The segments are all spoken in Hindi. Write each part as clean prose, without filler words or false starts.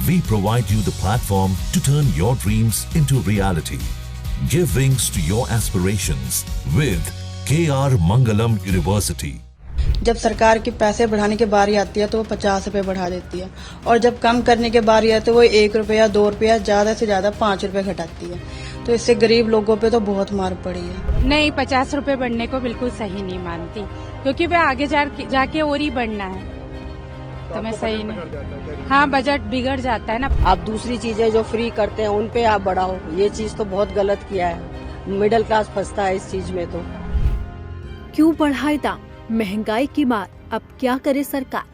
We provide you the platform to turn your dreams into reality. Give wings to your aspirations with KR Mangalam University. जब सरकार के पैसे बढ़ाने की बारी आती है तो वो 50 रुपए बढ़ा देती है, और जब कम करने की बारी आती है तो वो 1 रुपया 2 रुपया ज़्यादा से ज़्यादा 5 रुपए घटाती है। तो इससे गरीब लोगों पे तो बहुत मार पड़ी है। नहीं, 50 रुपए बढ़ने को बिल्कुल सही नहीं मानती, क्योंकि वह आगे जाके और ही बढ़ना है। तो मैं सही नहीं। हाँ, बजट बिगड़ जाता है ना। आप दूसरी चीजें जो फ्री करते हैं उन पे आप बढ़ाओ, ये चीज तो बहुत गलत किया है। मिडिल क्लास फंसता है इस चीज में। तो क्यों बढ़ाए दाम, महंगाई की मार, अब क्या करे सरकार?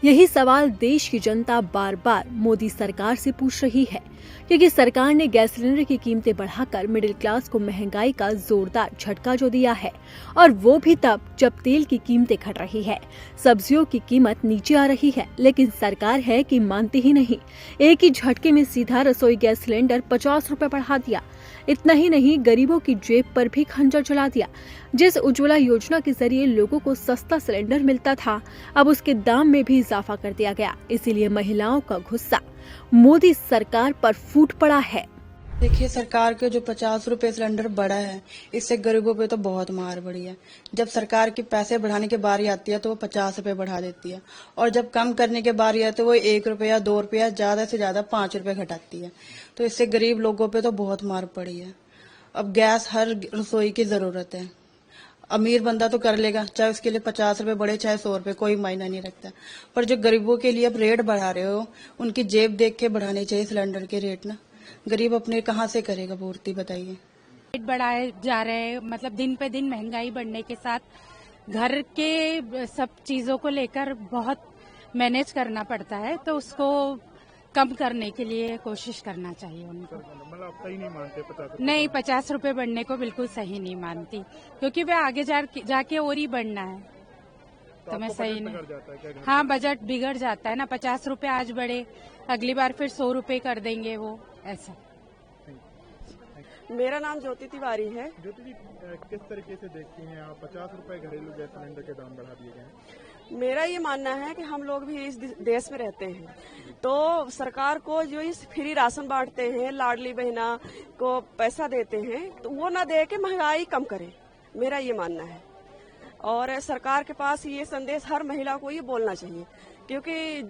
यही सवाल देश की जनता बार बार मोदी सरकार से पूछ रही है, क्योंकि सरकार ने गैस सिलेंडर की कीमतें बढ़ाकर मिडिल क्लास को महंगाई का जोरदार झटका जो दिया है, और वो भी तब जब तेल की कीमतें घट रही है, सब्जियों की कीमत नीचे आ रही है, लेकिन सरकार है कि मानती ही नहीं। एक ही झटके में सीधा रसोई गैस सिलेंडर 50 रुपए बढ़ा दिया। इतना ही नहीं, गरीबों की जेब पर भी खंजर चला दिया। जिस उज्ज्वला योजना के जरिए लोगों को सस्ता सिलेंडर मिलता था, अब उसके दाम में भी इजाफा कर दिया गया। इसीलिए महिलाओं का गुस्सा मोदी सरकार पर फूट पड़ा है। देखिए, सरकार के जो 50 रुपए सिलेंडर बढ़ा है, इससे गरीबों पे तो बहुत मार पड़ी है। जब सरकार के पैसे बढ़ाने की बारी आती है तो वो 50 रुपए बढ़ा देती है, और जब कम करने की बारी आती है तो वो 1 रुपया 2 रुपया ज़्यादा से ज़्यादा 5 रुपए घटाती है। तो इससे गरीब लोगों पे तो बहुत मार पड़ी है। अब गैस हर रसोई की ज़रूरत है। अमीर बंदा तो कर लेगा, चाहे उसके लिए 50 रुपए बढ़े चाहे 100 रुपए, कोई मायना नहीं रखता। पर जो गरीबों के लिए अब रेट बढ़ा रहे हो, उनकी जेब देख के बढ़ाने चाहिए सिलेंडर के रेट ना। गरीब अपने कहाँ से करेगा पूर्ति, बताइए। रेट बढ़ाए जा रहे हैं, मतलब दिन पे दिन महंगाई बढ़ने के साथ घर के सब चीजों को लेकर बहुत मैनेज करना पड़ता है, तो उसको कम करने के लिए कोशिश करना चाहिए उनको। मतलब आप सही नहीं मानते 50? नहीं, 50 रुपए बढ़ने को बिल्कुल सही नहीं मानती, क्योंकि वह आगे जाके और ही बढ़ना है। तो मैं सही नहीं। हाँ, बजट बिगड़ जाता है ना। 50 रुपए आज बढ़े, अगली बार फिर 100 रुपए कर देंगे वो, ऐसा। मेरा नाम ज्योति तिवारी है। ज्योति जी, किस तरीके से देखती हैं आप 50 रुपए घरेलू गैस सिलेंडर के दाम बढ़ा दिए गए? मेरा ये मानना है कि हम लोग भी इस देश में रहते हैं, तो सरकार को जो इस फ्री राशन बांटते हैं, लाडली बहना को पैसा देते हैं, तो वो ना दे के महंगाई कम करे, मेरा ये मानना है। और सरकार के पास ये संदेश हर महिला को ये बोलना चाहिए, क्योंकि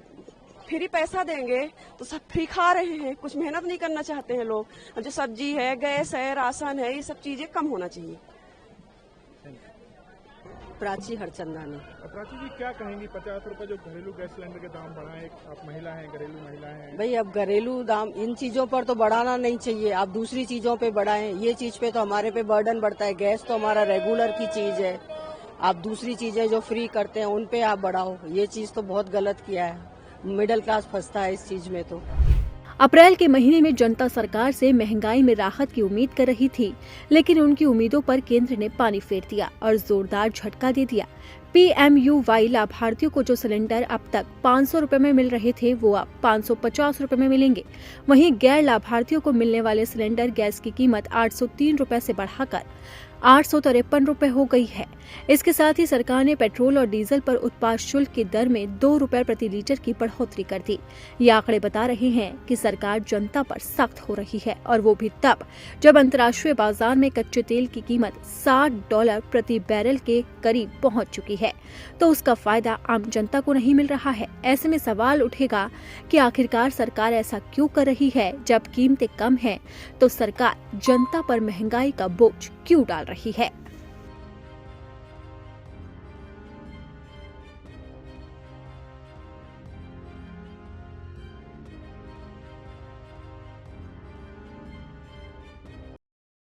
फ्री पैसा देंगे तो सब फ्री खा रहे हैं, कुछ मेहनत नहीं करना चाहते हैं लोग। जो सब्जी है, गैस है, राशन है, ये सब चीजें कम होना चाहिए। प्राची हरचंदानी। प्राची जी, क्या कहेंगी 50 रुपए जो घरेलू गैस सिलेंडर के दाम बढ़ाए? आप महिला हैं, घरेलू महिला हैं। भाई, अब घरेलू दाम इन चीजों पर तो बढ़ाना नहीं चाहिए, आप दूसरी चीजों पे बढ़ाएं। ये चीज पे तो हमारे पे बर्डन बढ़ता है। गैस तो हमारा रेगुलर की चीज है, आप दूसरी चीजें जो फ्री करते हैं उन पे आप बढ़ाओ, ये चीज तो बहुत गलत किया है। मिडिल क्लास फंसता है इस चीज में। तो अप्रैल के महीने में जनता सरकार से महंगाई में राहत की उम्मीद कर रही थी, लेकिन उनकी उम्मीदों पर केंद्र ने पानी फेर दिया और जोरदार झटका दे दिया। PMUY लाभार्थियों को जो सिलेंडर अब तक 500 रुपए में मिल रहे थे, वो अब 550 रुपए में मिलेंगे। वहीं गैर लाभार्थियों को मिलने वाले सिलेंडर गैस की कीमत 803 रुपए से बढ़ाकर 853 रुपए हो गई है। इसके साथ ही सरकार ने पेट्रोल और डीजल पर उत्पाद शुल्क की दर में 2 रुपए प्रति लीटर की बढ़ोतरी कर दी। ये आंकड़े बता रहे हैं कि सरकार जनता पर सख्त हो रही है, और वो भी तब जब अंतर्राष्ट्रीय बाजार में कच्चे तेल की कीमत $60 प्रति बैरल के करीब पहुंच चुकी है, तो उसका फायदा आम जनता को नहीं मिल रहा है। ऐसे में सवाल उठेगा कि आखिरकार सरकार ऐसा क्यों कर रही है? जब कीमतें कम हैं, तो सरकार जनता पर महंगाई का बोझ क्यों डाल रही है?